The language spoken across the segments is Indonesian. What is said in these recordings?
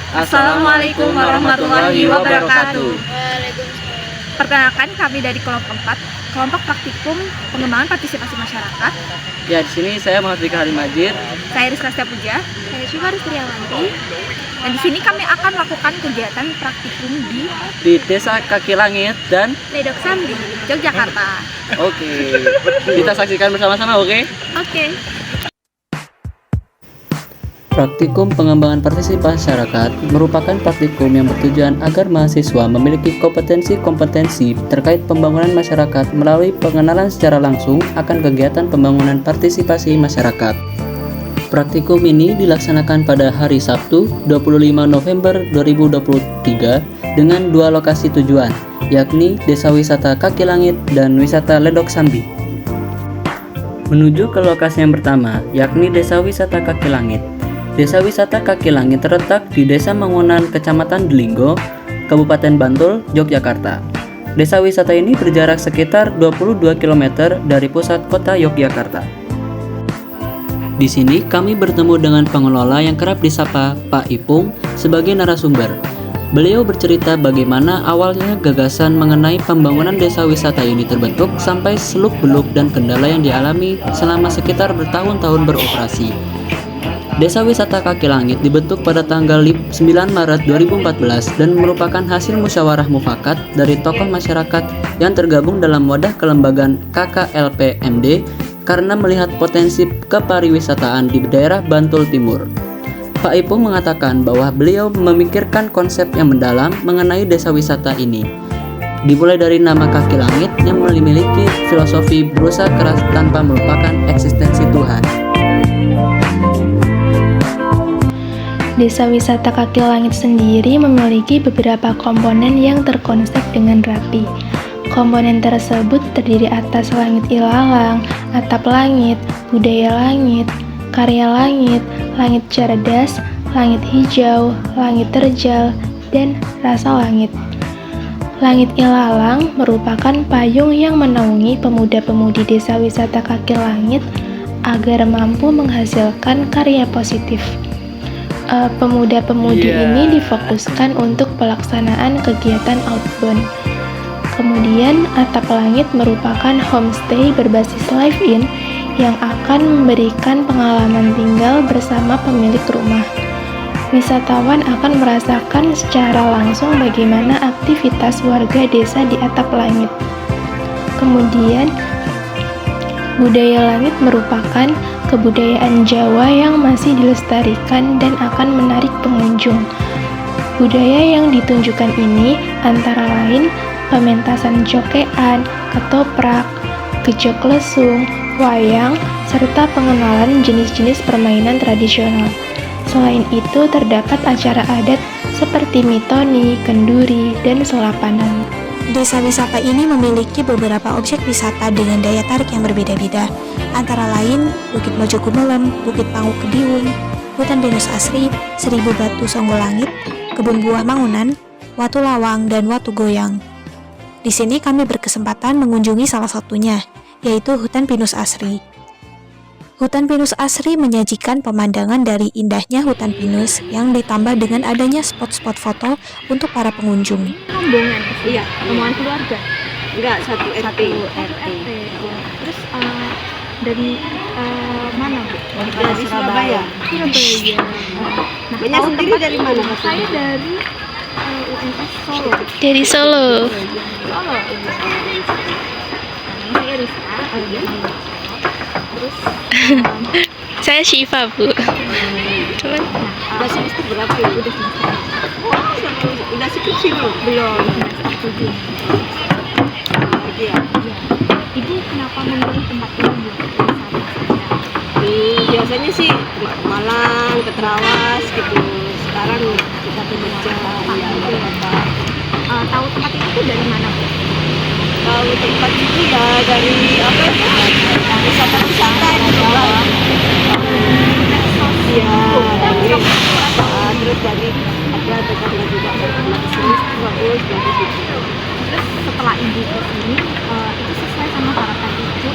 Assalamualaikum warahmatullahi wabarakatuh. Perkenalkan, kami dari kelompok 4, kelompok praktikum pengembangan partisipasi masyarakat. Ya, di sini saya Muhammad Fikri Halimajid. Saya Rizka Puja. Saya Syifa Ristriawanti. Dan di sini kami akan melakukan kegiatan praktikum di Desa Kaki Langit dan Ledok Sambi, Yogyakarta. Oke. Kita saksikan bersama-sama, oke? Oke. Praktikum pengembangan partisipasi masyarakat merupakan praktikum yang bertujuan agar mahasiswa memiliki kompetensi-kompetensi terkait pembangunan masyarakat melalui pengenalan secara langsung akan kegiatan pembangunan partisipasi masyarakat. Praktikum ini dilaksanakan pada hari Sabtu, 25 November 2023 dengan dua lokasi tujuan, yakni Desa Wisata Kaki Langit dan Wisata Ledok Sambi. Menuju ke lokasi yang pertama, yakni Desa Wisata Kaki Langit. Desa Wisata Kaki Langit terletak di Desa Mangunan, Kecamatan Delinggo, Kabupaten Bantul, Yogyakarta. Desa wisata ini berjarak sekitar 22 km dari pusat kota Yogyakarta. Di sini kami bertemu dengan pengelola yang kerap disapa Pak Ipung sebagai narasumber. Beliau bercerita bagaimana awalnya gagasan mengenai pembangunan desa wisata ini terbentuk sampai seluk-beluk dan kendala yang dialami selama sekitar bertahun-tahun beroperasi. Desa Wisata Kaki Langit dibentuk pada tanggal 9 Maret 2014 dan merupakan hasil musyawarah mufakat dari tokoh masyarakat yang tergabung dalam wadah kelembagaan KKLPMD karena melihat potensi kepariwisataan di daerah Bantul Timur. Pak Ipung mengatakan bahwa beliau memikirkan konsep yang mendalam mengenai desa wisata ini. Dimulai dari nama Kaki Langit yang memiliki filosofi berusaha keras tanpa melupakan eksistensi Tuhan. Desa Wisata Kaki Langit sendiri memiliki beberapa komponen yang terkonsep dengan rapi. Komponen tersebut terdiri atas langit ilalang, atap langit, budaya langit, karya langit, langit cerdas, langit hijau, langit terjal, dan rasa langit. Langit ilalang merupakan payung yang menaungi pemuda-pemudi Desa Wisata Kaki Langit agar mampu menghasilkan karya positif. Pemuda-pemudi ini difokuskan untuk pelaksanaan kegiatan outbound. Kemudian, atap langit merupakan homestay berbasis live-in yang akan memberikan pengalaman tinggal bersama pemilik rumah. Wisatawan akan merasakan secara langsung bagaimana aktivitas warga desa di atap langit. Kemudian, budaya langit merupakan kebudayaan Jawa yang masih dilestarikan dan akan menarik pengunjung. Budaya yang ditunjukkan ini antara lain pementasan jokean, ketoprak, gejok lesung, wayang, serta pengenalan jenis-jenis permainan tradisional. Selain itu, terdapat acara adat seperti mitoni, kenduri, dan solapanan. Desa wisata ini memiliki beberapa objek wisata dengan daya tarik yang berbeda-beda, antara lain Bukit Mojo Gumelem, Bukit Panguk Kediwung, Hutan Pinus Asri, Seribu Batu Songgolangit, Kebun Buah Mangunan, Watu Lawang, dan Watu Goyang. Di sini kami berkesempatan mengunjungi salah satunya, yaitu Hutan Pinus Asri. Hutan Pinus Asri menyajikan pemandangan dari indahnya hutan pinus yang ditambah dengan adanya spot-spot foto untuk para pengunjung. Rombongan, iya, rombongan keluarga. Enggak, satu RT. Terus dari mana, Bu? Dari Surabaya. Surabaya. Nah, Banyak sendiri dari mana? Saya dari UNS Solo. Dari Solo. Solo. Saya Rizka. Terus Saya Syifa, Bu. Cuman Udah semester berapa ya? Udah semester. Udah skripsi belum? belum. Iya. Ibu kenapa memilih tempat ini buat wisata? Biasanya sih ke Malang, ke Terawas gitu. Sekarang kita ke Jogja. Iya, Bapak. Tahu tempat itu tuh dari mana, Bu? Kalau tempat itu ya dari apa? Wisata-wisata gitu kan. Iya. Terus dari ada tetangga juga pernah kesini bagus gitu. Terus setelah ibu ke sini, itu sesuai sama harapan ibu?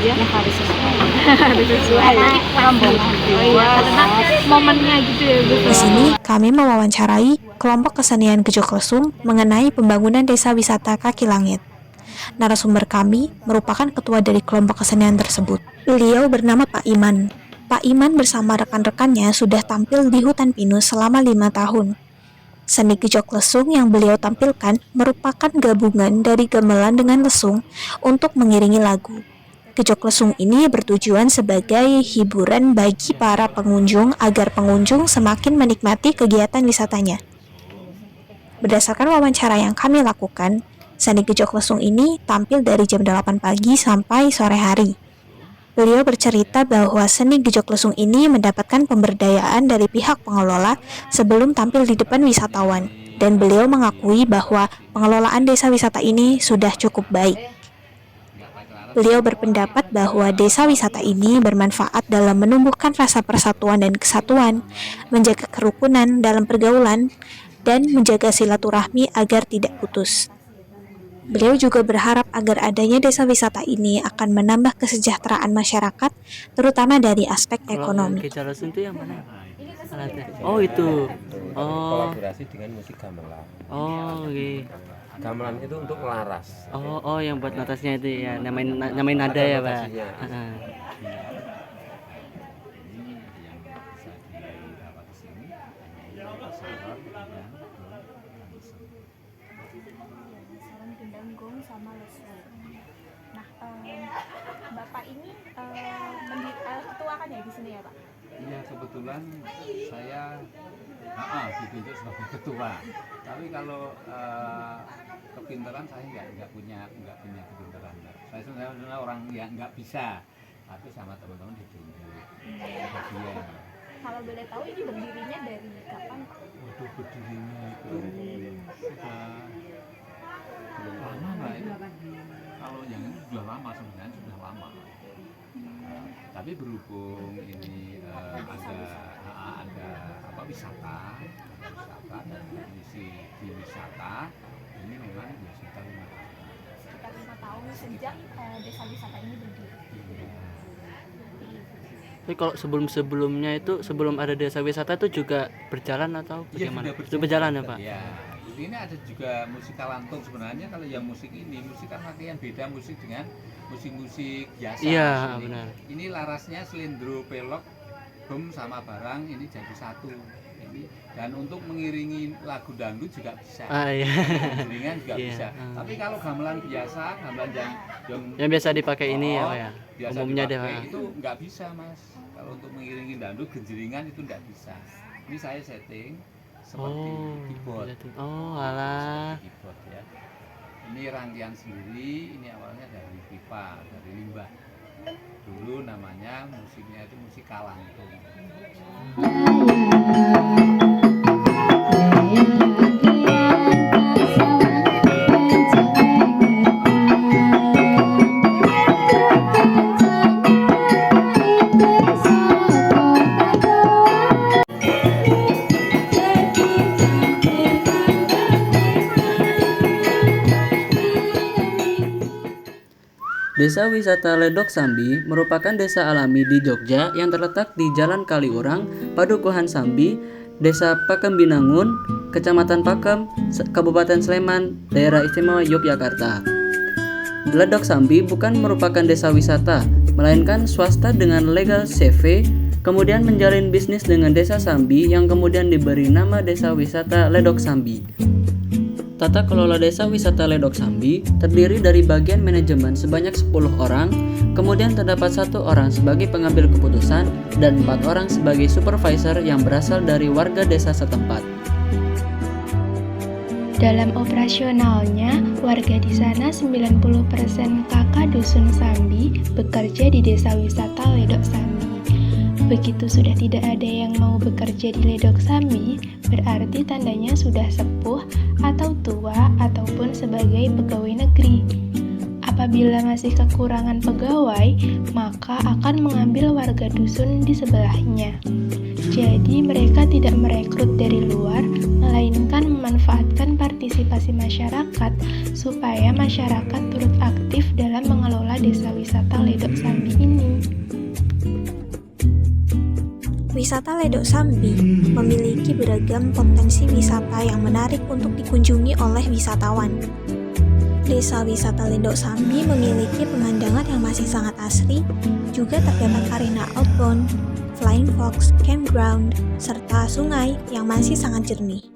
Ya harus sesuai. sesuai rombongan. Oh iya, karena momennya gitu ya Bu. Di sini kami mewawancarai kelompok kesenian Gejok Lesung mengenai pembangunan desa wisata kaki langit. Narasumber kami merupakan ketua dari kelompok kesenian tersebut. Beliau bernama Pak Iman. Pak Iman bersama rekan-rekannya sudah tampil di hutan pinus selama 5 tahun. Seni Gejok Lesung yang beliau tampilkan merupakan gabungan dari gamelan dengan lesung untuk mengiringi lagu. Gejok Lesung ini bertujuan sebagai hiburan bagi para pengunjung agar pengunjung semakin menikmati kegiatan wisatanya. Berdasarkan wawancara yang kami lakukan, seni Gejok Lesung ini tampil dari jam 8 pagi sampai sore hari. Beliau bercerita bahwa seni Gejok Lesung ini mendapatkan pemberdayaan dari pihak pengelola sebelum tampil di depan wisatawan, dan beliau mengakui bahwa pengelolaan desa wisata ini sudah cukup baik. Beliau berpendapat bahwa desa wisata ini bermanfaat dalam menumbuhkan rasa persatuan dan kesatuan, menjaga kerukunan dalam pergaulan, dan menjaga silaturahmi agar tidak putus. Beliau juga berharap agar adanya desa wisata ini akan menambah kesejahteraan masyarakat, terutama dari aspek ekonomi. Gejok Lesung itu yang mana? Alatnya. Oh itu. Oh. Kolaborasi dengan musik gamelan. Oh, oke. Gamelan itu untuk melaras. Oh, yang buat notasnya itu ya, namain nada ya, Pak. Notasinya. Heeh. Bapak ini ketua kan ya di sini ya Pak? Iya, kebetulan saya ditunjuk sebagai ketua. Tapi kalau kepintaran saya nggak punya kepintaran. Saya sebenarnya orang yang nggak bisa, tapi sama teman-teman ditunjuk. Bagian. Kalau boleh tahu ini berdirinya dari kapan Pak? Waduh, berdirinya itu sudah lama lah itu. Kalau yang ini sudah lama, sebenarnya sudah lama. Tapi berhubung ini ada wisata dan kondisi di wisata ini memang ya sekitar 5 tahun. Sekitar 5 tahun sejak desa wisata ini berdiri. Tapi kalau sebelum-sebelumnya itu, sebelum ada desa wisata itu juga berjalan atau bagaimana? Sudah Itu berjalan ya, Pak? Ya, ini ada juga musik kalantung sebenarnya. Kalau yang musik kan artinya beda musik dengan musik-musik biasa. Iya, ini, benar. Ini larasnya selendro, pelok, bom sama barang ini jadi satu. Ini dan untuk mengiringi lagu dangdut juga bisa. Iya. Giringan juga Iya, bisa. Tapi kalau gamelan biasa, gamelan Yang biasa dipakai ini ya, Pak ya. biasa Umumnya deh, dipakai Pak. itu nggak bisa, Mas. Kalau untuk mengiringi dangdut genjeringan itu nggak bisa. Ini saya setting seperti keyboard. Oh, alah. Seperti keyboard ya. Ini rangkaian sendiri, ini awalnya dari pipa, dari limbah. Dulu namanya musiknya itu musik kalantung. Desa wisata Ledok Sambi merupakan desa alami di Jogja yang terletak di Jalan Kaliurang, Padukuhan Sambi, Desa Pakembinangun, Kecamatan Pakem, Kabupaten Sleman, Daerah Istimewa Yogyakarta. Ledok Sambi bukan merupakan desa wisata, melainkan swasta dengan legal CV, kemudian menjalin bisnis dengan desa Sambi yang kemudian diberi nama Desa Wisata Ledok Sambi. Tata kelola desa wisata Ledok Sambi terdiri dari bagian manajemen sebanyak 10 orang, kemudian terdapat 1 orang sebagai pengambil keputusan dan 4 orang sebagai supervisor yang berasal dari warga desa setempat. Dalam operasionalnya, warga di sana 90% kakak dusun Sambi bekerja di desa wisata Ledok Sambi. Begitu sudah tidak ada yang mau bekerja di Ledok Sambi, berarti tandanya sudah sepuh atau tua ataupun sebagai pegawai negeri. Apabila masih kekurangan pegawai, maka akan mengambil warga dusun di sebelahnya. Jadi mereka tidak merekrut dari luar, melainkan memanfaatkan partisipasi masyarakat supaya masyarakat turut aktif dalam mengelola desa wisata Ledok Sambi ini. Wisata Ledok Sambi memiliki beragam potensi wisata yang menarik untuk dikunjungi oleh wisatawan. Desa wisata Ledok Sambi memiliki pemandangan yang masih sangat asri, juga terdapat arena outbound, flying fox, campground, serta sungai yang masih sangat jernih.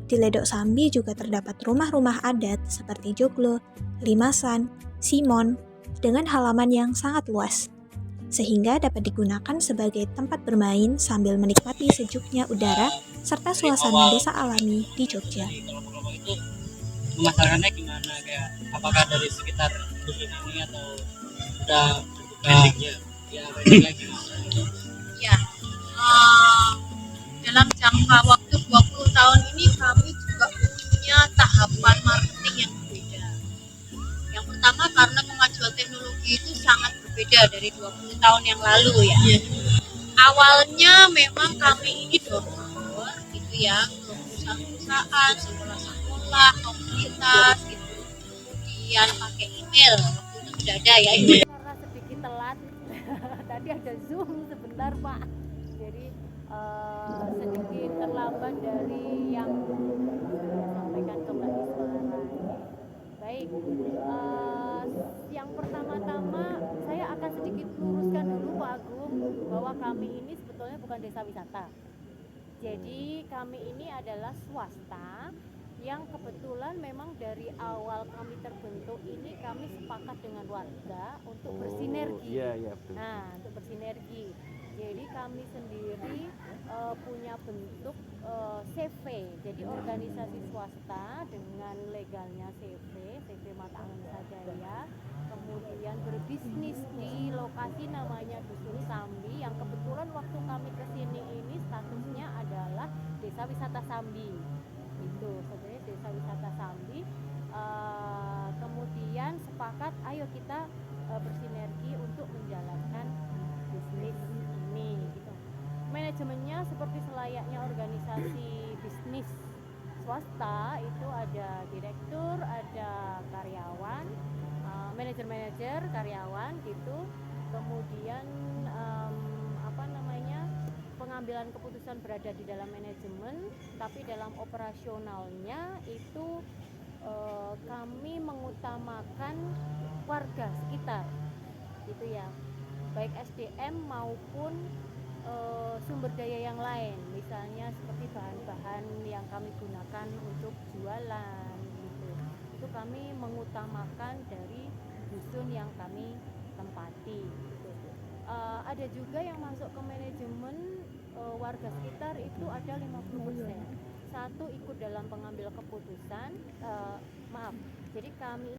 Di Ledok Sambi juga terdapat rumah-rumah adat seperti Joglo, Limasan, Simon, dengan halaman yang sangat luas, sehingga dapat digunakan sebagai tempat bermain sambil menikmati sejuknya udara serta suasana desa alami di Jogja. Kelompok-kelompok itu memasarkannya gimana, kayak apakah dari sekitar dusun ini atau udah brandingnya? Ya, brandingnya gimana? Ya, dalam jangka waktu 20 tahun ini kami juga punya tahapan marketing yang berbeda. Yang pertama karena kemajuan teknologi itu sangat berbeda dari 20 tahun yang lalu ya. Awalnya memang kami ini door-to-door gitu ya, ke perusahaan-perusahaan, sekolah-sekolah, komunitas gitu. Kemudian pakai email, waktu itu sudah ada ya email. Karena sedikit telat, tadi ada Zoom sebentar Pak, jadi sedikit terlambat dari yang disampaikan ke Mbak Iswara. Baik, yang pertama-tama saya akan sedikit luruskan dulu Pak Agung bahwa kami ini sebetulnya bukan desa wisata. Jadi kami ini adalah swasta yang kebetulan memang dari awal kami terbentuk ini kami sepakat dengan warga untuk bersinergi. Iya, betul. Nah, untuk bersinergi. Jadi kami sendiri punya bentuk CV, jadi organisasi swasta dengan legalnya CV Mata Angin Sajaya, kemudian berbisnis di lokasi namanya Dusun Sambi yang kebetulan waktu kami kesini ini statusnya adalah Desa Wisata Sambi. Itu sebenarnya Desa Wisata Sambi. Kemudian sepakat, ayo kita bersinergi untuk menjalankan bisnis ini gitu. Manajemennya seperti selayaknya organisasi bisnis swasta, itu ada direktur, ada karyawan, manajer karyawan gitu. Kemudian pengambilan keputusan berada di dalam manajemen, tapi dalam operasionalnya itu kami mengutamakan warga sekitar gitu ya, baik SDM maupun sumber daya yang lain, misalnya seperti bahan-bahan yang kami gunakan untuk jualan gitu. Itu kami mengutamakan dari dusun yang kami tempati gitu. Ada juga yang masuk ke manajemen warga sekitar itu ada 50%. Satu ikut dalam pengambil keputusan, jadi kami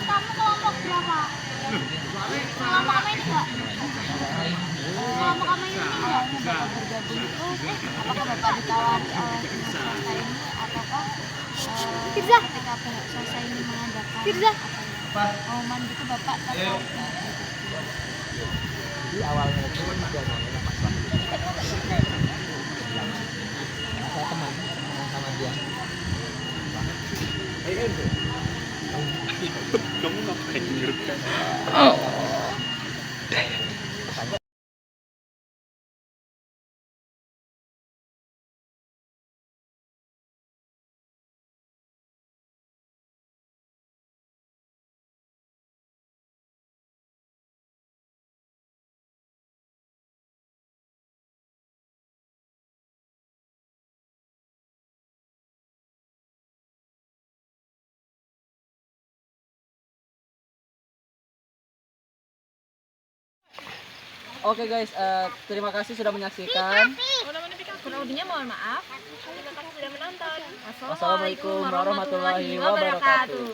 Kamu kelompok berapa? Kelompok apa ini enggak? Kelompok apa ini enggak? Bergabung itu apakah Bapak ditawar swasta ini ataukah ketika pihak swasta ini mengadakan pengumuman gitu Bapak terkait? Jadi awalnya itu ada namanya Mas Bang. Saya teman sama dia. Kamu ngapain ngerti? Oke guys, terima kasih sudah menyaksikan. Kurang lebihnya mohon maaf. Terima kasih sudah menonton. Wassalamualaikum warahmatullahi wabarakatuh.